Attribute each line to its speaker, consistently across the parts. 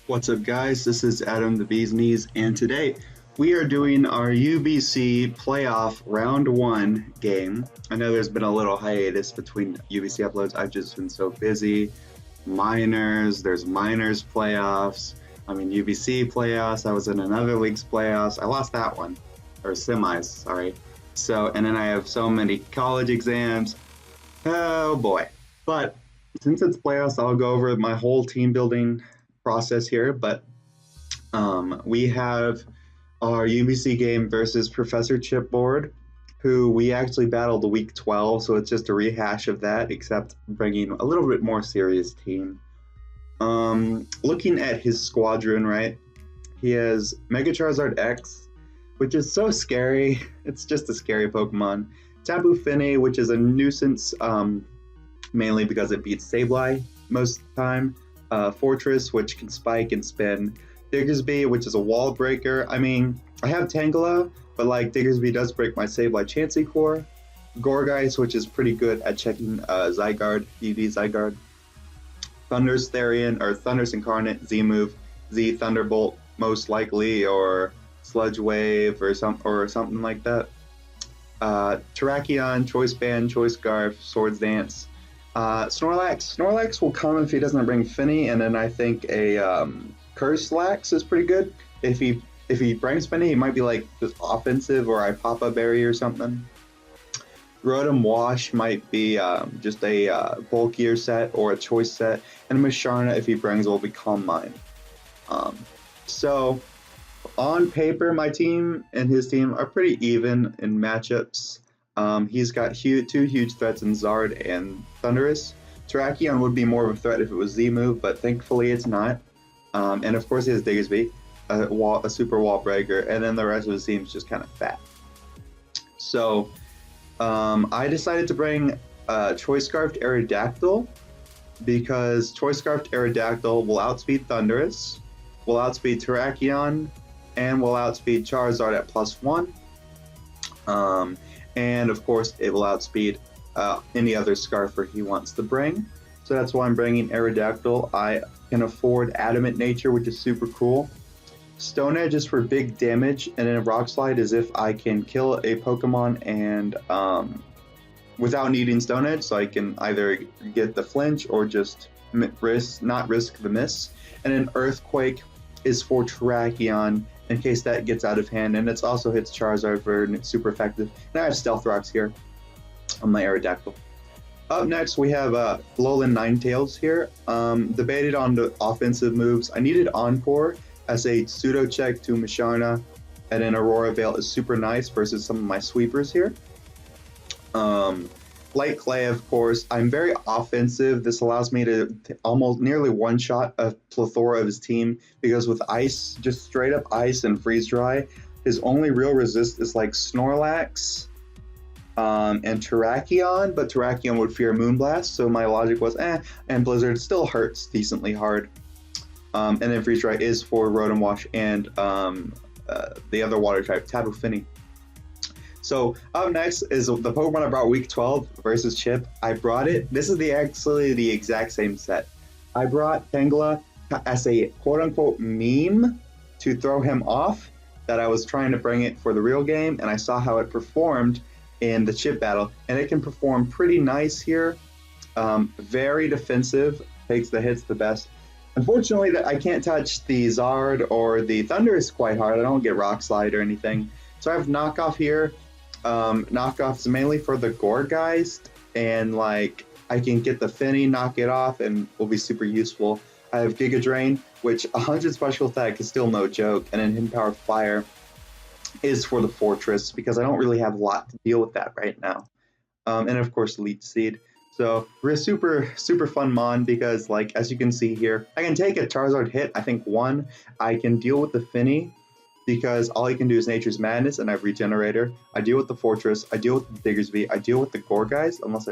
Speaker 1: What's up, guys? This is Adam the Bee's Knees, and today we are doing our UBC playoff round one game. I know there's been a little hiatus between UBC uploads. I've just been so busy. There's minors playoffs. UBC playoffs. I was in another league's playoffs. I lost that one, or semis, sorry. And then I have so many college exams. Oh boy. But since it's playoffs, I'll go over my whole team building process here, but we have our UBC game versus Professor Chipboard, who we actually battled week 12, so it's just a rehash of that, except bringing a little bit more serious team. Looking at his squadron, right, he has Mega Charizard X, which is so scary. It's just a scary Pokemon. Tapu Fini, which is a nuisance, mainly because it beats Sableye most of the time. Fortress, which can spike and spin. Diggersby, which is a wall breaker. I have Tangeled, but Diggersby does break my Sableye Chansey Core. Gourgeist, which is pretty good at checking Zygarde, EV Zygarde. Thunder's Therian, or Thunder's Incarnate, Z-Move, Z Thunderbolt, most likely, or Sludge Wave, or something like that. Terrakion, Choice Band, Choice Scarf, Swords Dance. Snorlax will come if he doesn't bring Finny, and then I think a Curse Lax is pretty good. If he brings Finny, he might be just offensive, or I Papa Berry or something. Rotom Wash might be just a bulkier set or a choice set, and Musharna, if he brings, will become mine. So on paper, my team and his team are pretty even in matchups. He's got two huge threats in Zard and Thundurus. Terrakion would be more of a threat if it was Z-Move, but thankfully it's not. And of course he has Diggersby, a super wall breaker, and then the rest of his team's just kind of fat. So I decided to bring Choice Scarfed Aerodactyl, because Choice Scarfed Aerodactyl will outspeed Thundurus, will outspeed Terrakion, and will outspeed Charizard at +1. And of course, it will outspeed any other Scarfer he wants to bring. So that's why I'm bringing Aerodactyl. I can afford Adamant Nature, which is super cool. Stone Edge is for big damage, and then Rock Slide is if I can kill a Pokemon and without needing Stone Edge, so I can either get the flinch or just not risk the miss. And then Earthquake is for Terrakion, in case that gets out of hand, and it also hits Charizard for super effective. And I have Stealth Rocks here on my Aerodactyl. Up next, we have Alolan Ninetales here. Debated on the offensive moves. I needed Encore as a pseudo check to Musharna, and then Aurora Veil is super nice versus some of my sweepers here. Light Clay, of course. I'm very offensive. This allows me to almost nearly one-shot a plethora of his team, because with Ice, just straight up Ice and Freeze Dry, his only real resist is Snorlax and Terrakion, but Terrakion would fear Moonblast, so my logic was and Blizzard still hurts decently hard. And then Freeze Dry is for Rotom Wash and the other water type, Tapu Fini. So up next is the Pokemon I brought week 12 versus Chip. I brought it. This is actually the exact same set. I brought Tangeled as a quote-unquote meme to throw him off, that I was trying to bring it for the real game, and I saw how it performed in the Chip battle, and it can perform pretty nice here. Very defensive, takes the hits the best. Unfortunately, I can't touch the Zard or the Thundurus quite hard. I don't get Rock Slide or anything. So I have Knockoff here. Knockoff's mainly for the Gourgeist, and I can get the Finny, knock it off, and will be super useful. I have Giga Drain, which 100 special attack is still no joke, and then Hidden Power Fire is for the Fortress, because I don't really have a lot to deal with that right now. And of course Leech Seed. So we're a super fun mon, because as you can see here, I can take a Charizard hit, I think one. I can deal with the Finny, because all he can do is Nature's Madness, and I have Regenerator. I deal with the Fortress, I deal with the Diggersby, I deal with the Gourgeist, unless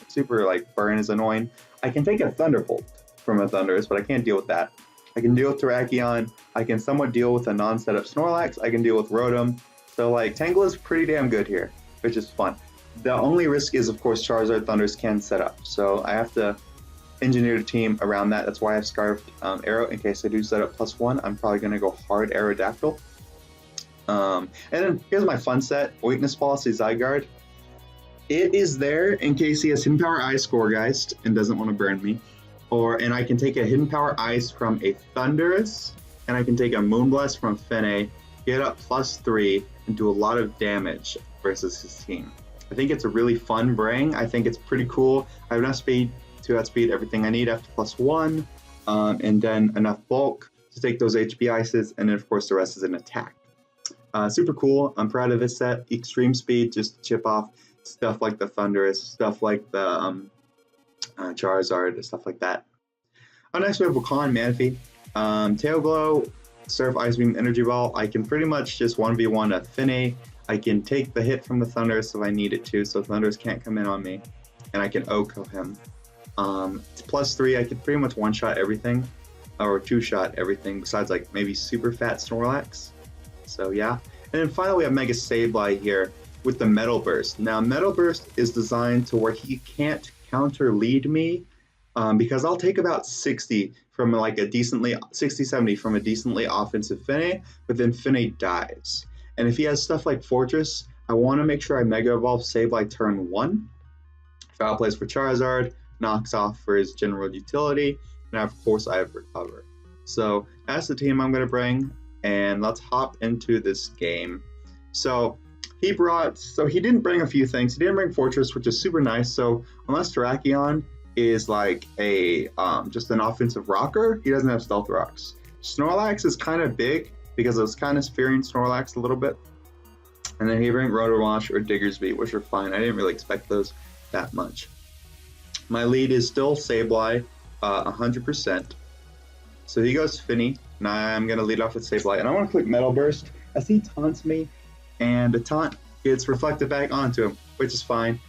Speaker 1: super Burn is annoying. I can take a Thunderbolt from a Thundurus, but I can't deal with that. I can deal with Terrakion, I can somewhat deal with a non-setup Snorlax, I can deal with Rotom. So Tangle is pretty damn good here, which is fun. The only risk is, of course, Charizard Thundurus can set up, so I have to engineered a team around that. That's why I've Scarfed Arrow in case I do set up +1. I'm probably going to go hard Aerodactyl. And then here's my fun set, Weakness Policy Zygarde. It is there in case he has Hidden Power Ice Scoregeist and doesn't want to burn me. And I can take a Hidden Power Ice from a Thundurus, and I can take a Moonblast from Fene, get up +3, and do a lot of damage versus his team. I think it's a really fun bring. I think it's pretty cool. I have enough speed, 2 outspeed, everything I need after +1, and then enough bulk to take those HP Ices, and then of course the rest is an attack. Super cool. I'm proud of this set. Extreme speed, just chip off stuff like the Thundurus, stuff like the Charizard, stuff like that. Next we have Wakan Manaphy. Tail Glow, Surf, Ice Beam, Energy Ball. I can pretty much just 1v1 a Fene. I can take the hit from the Thundurus if I need it to, so Thundurus can't come in on me. And I can OHKO him. It's +3, I can pretty much one-shot everything, or two-shot everything, besides like maybe super fat Snorlax. So yeah. And then finally we have Mega Sableye here with the Metal Burst. Now Metal Burst is designed to where he can't counter lead me, because I'll take about 60 from like a decently 60-70 from a decently offensive Fene, but then Fene dies. And if he has stuff like Fortress, I want to make sure I Mega Evolve Sableye turn 1. Foul Plays for Charizard, knocks off for his general utility, and of course I have Recover. So that's the team I'm going to bring, and let's hop into this game. So he didn't bring a few things. He didn't bring Fortress, which is super nice. So unless Terrakion is like a just an offensive rocker, he doesn't have Stealth Rocks. Snorlax is kind of big because I was kind of fearing Snorlax a little bit. And then he bring Rotor Wash or Diggersby, which are fine. I didn't really expect those that much. My lead is still Sableye, 100%. So he goes Fene. Now I'm going to lead off with Sableye. And I want to click Metal Burst as he taunts me. And the taunt gets reflected back onto him, which is fine.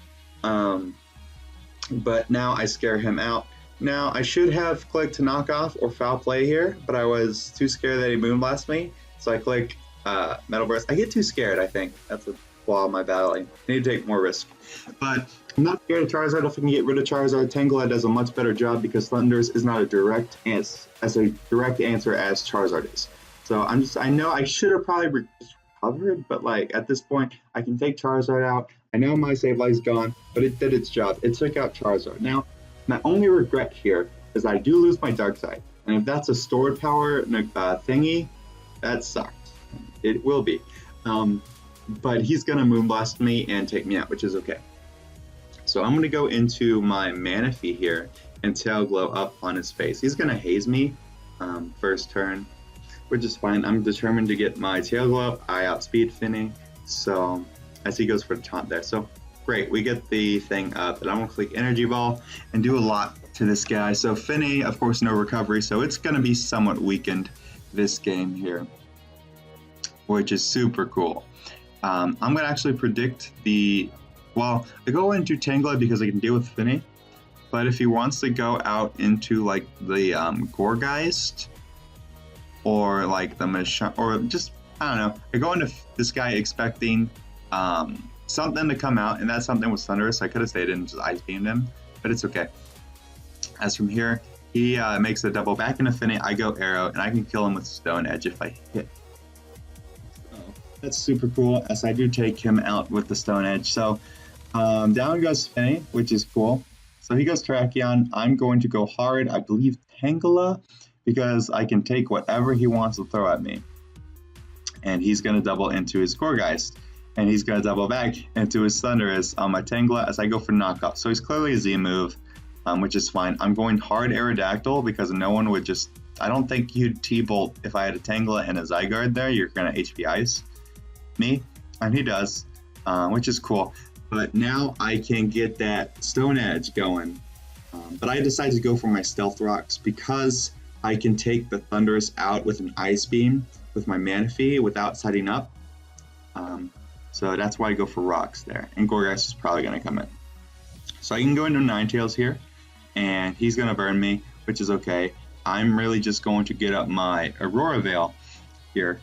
Speaker 1: But now I scare him out. Now I should have clicked to knock off or foul play here, but I was too scared that he Moonblast me. So I click Metal Burst. I get too scared, I think. That's a flaw in my battling. I need to take more risk. But I'm not scared of Charizard. If I can get rid of Charizard, Tangeled does a much better job because Thundurus is not a direct answer as Charizard is. So I know I should have probably recovered, but like at this point, I can take Charizard out. I know my Sableye's gone, but it did its job. It took out Charizard. Now, my only regret here is I do lose my Dark Side, and if that's a stored power thingy, that sucks. It will be. But he's gonna Moonblast me and take me out, which is okay. So I'm gonna go into my Manaphy here and Tail Glow up on his face. He's gonna haze me first turn, which is fine. I'm determined to get my Tail Glow up. I outspeed Fene, so as he goes for the taunt there. So great, we get the thing up, and I'm gonna click Energy Ball and do a lot to this guy. So Fene, of course, no recovery, so it's gonna be somewhat weakened this game here, which is super cool. I'm gonna actually predict I go into Tangeled because I can deal with Fene, but if he wants to go out into like the Gourgeist or like the Machine, or just, I don't know, I go into this guy expecting something to come out, and that something was Thundurus. I could have stayed in and just Ice Beamed him, but it's okay. As from here, he makes a double back into Fene, I go Arrow, and I can kill him with Stone Edge if I hit. That's super cool, as I do take him out with the Stone Edge. So down goes Fene, which is cool. So he goes Terrakion. I'm going to go hard, I believe Tangela, because I can take whatever he wants to throw at me. And he's going to double into his Gourgeist. And he's going to double back into his Thundurus on my Tangela as I go for knockoff. So he's clearly a Z move, which is fine. I'm going hard Aerodactyl because no one would just... I don't think you'd T-Bolt if I had a Tangela and a Zygarde there. You're going to HP Ice me, and he does, which is cool. But now I can get that Stone Edge going. But I decided to go for my Stealth Rocks because I can take the Thundurus out with an Ice Beam with my Manaphy without setting up. So that's why I go for Rocks there. And Gourgeist is probably going to come in. So I can go into Ninetales here, and he's going to burn me, which is okay. I'm really just going to get up my Aurora Veil here.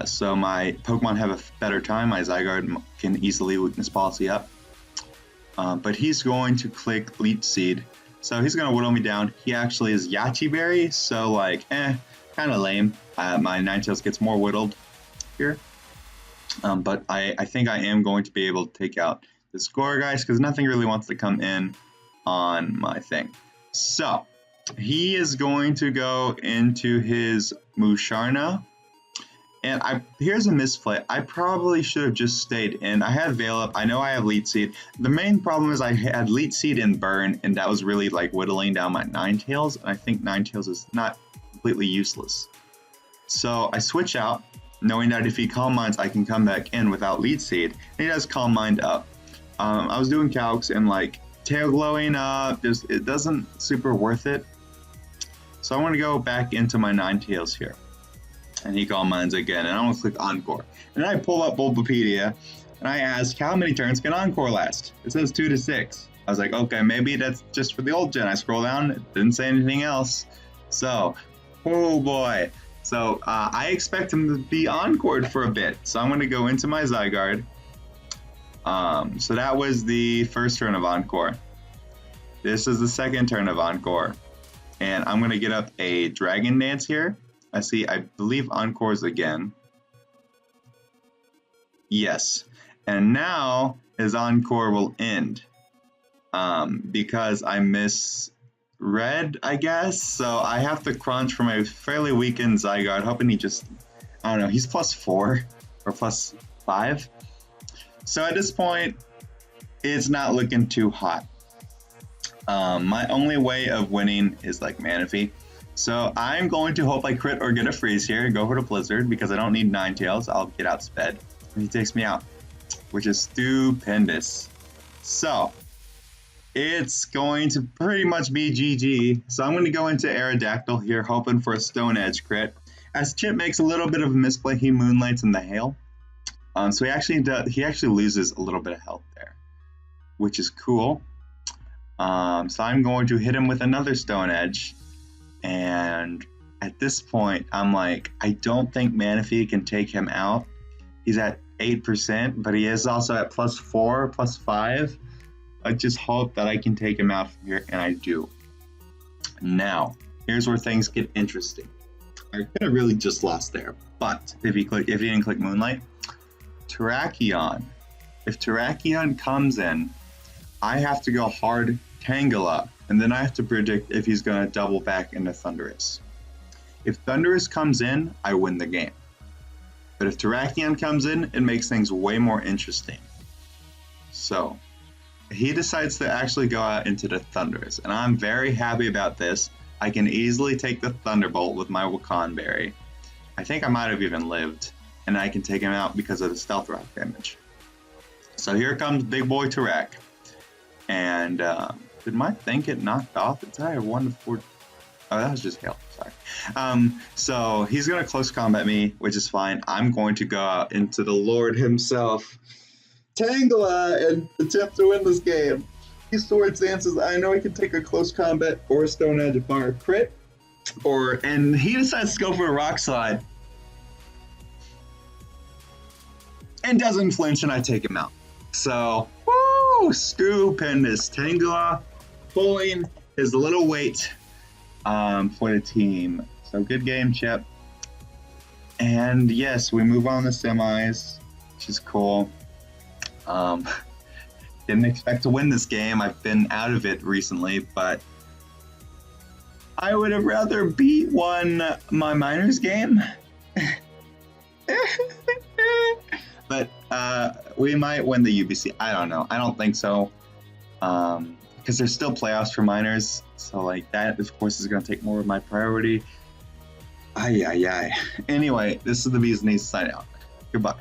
Speaker 1: So my Pokemon have a better time. My Zygarde can easily Weakness Policy up. But he's going to click Leech Seed So he's gonna whittle me down. He actually is Yachi Berry, so like, kind of lame. My Ninetales gets more whittled here. But I think I am going to be able to take out the score, guys, because nothing really wants to come in on my thing. So he is going to go into his Musharna. And here's a misplay. I probably should have just stayed in. I had Veil Up. I know I have Leech Seed. The main problem is I had Leech Seed and Burn, and that was really like whittling down my Ninetales. And I think Ninetales is not completely useless. So I switch out, knowing that if he Calm Minds, I can come back in without Leech Seed. And he does Calm Mind up. I was doing calcs and like tail glowing up, just it doesn't super worth it. So I want to go back into my Ninetales here. And he Calm Minds again, and I'm going to click Encore. And then I pull up Bulbapedia, and I ask, how many turns can Encore last? It says 2 to 6. I was like, okay, maybe that's just for the old gen. I scroll down, it didn't say anything else. So, oh boy. So, I expect him to be Encored for a bit. So I'm going to go into my Zygarde. So that was the first turn of Encore. This is the second turn of Encore. And I'm going to get up a Dragon Dance here. I believe Encores again. Yes. And now his Encore will end. Because I misread, I guess. So I have to crunch for my fairly weakened Zygarde, hoping he just, I don't know, he's +4 or +5. So at this point, it's not looking too hot. My only way of winning is like Manaphy. So I'm going to hope I crit or get a freeze here and go for the Blizzard because I don't need Ninetales. I'll get outsped. And he takes me out, which is stupendous. So it's going to pretty much be GG. So I'm going to go into Aerodactyl here, hoping for a Stone Edge crit. As Chip makes a little bit of a misplay, he Moonlights in the Hail. So he actually loses a little bit of health there, which is cool. So I'm going to hit him with another Stone Edge. And at this point, I'm like, I don't think Manaphy can take him out. He's at 8%, but he is also at +4, +5. I just hope that I can take him out from here, and I do. Now, here's where things get interesting. I could have really just lost there, but if he didn't click Moonlight, Terrakion. If Terrakion comes in, I have to go hard Tangeled, and then I have to predict if he's going to double back into Thundurus. If Thundurus comes in, I win the game. But if Terrakion comes in, it makes things way more interesting. So, he decides to actually go out into the Thundurus, and I'm very happy about this. I can easily take the Thunderbolt with my Wakan Berry. I think I might have even lived, and I can take him out because of the Stealth Rock damage. So here comes Big Boy Terrak. And, did my thing get knocked off? It's I 1 to 4. Oh, that was just Hail. Sorry. So he's going to close combat me, which is fine. I'm going to go out into the Lord himself, Tangeled, and attempt to win this game. He Swords Dances. I know he can take a close combat or a Stone Edge bar a crit. And he decides to go for a Rock Slide. And doesn't flinch, and I take him out. So, woo! Stupendous. Tangeled pulling his little weight for the team. So good game, Chip. And yes, we move on to semis, which is cool. Didn't expect to win this game. I've been out of it recently, but I would have rather won my minors game. But we might win the UBC. I don't know. I don't think so. Because there's still playoffs for minors. So like that, of course, is going to take more of my priority. Ay. Anyway, this is the Bees Knees sign out. Goodbye.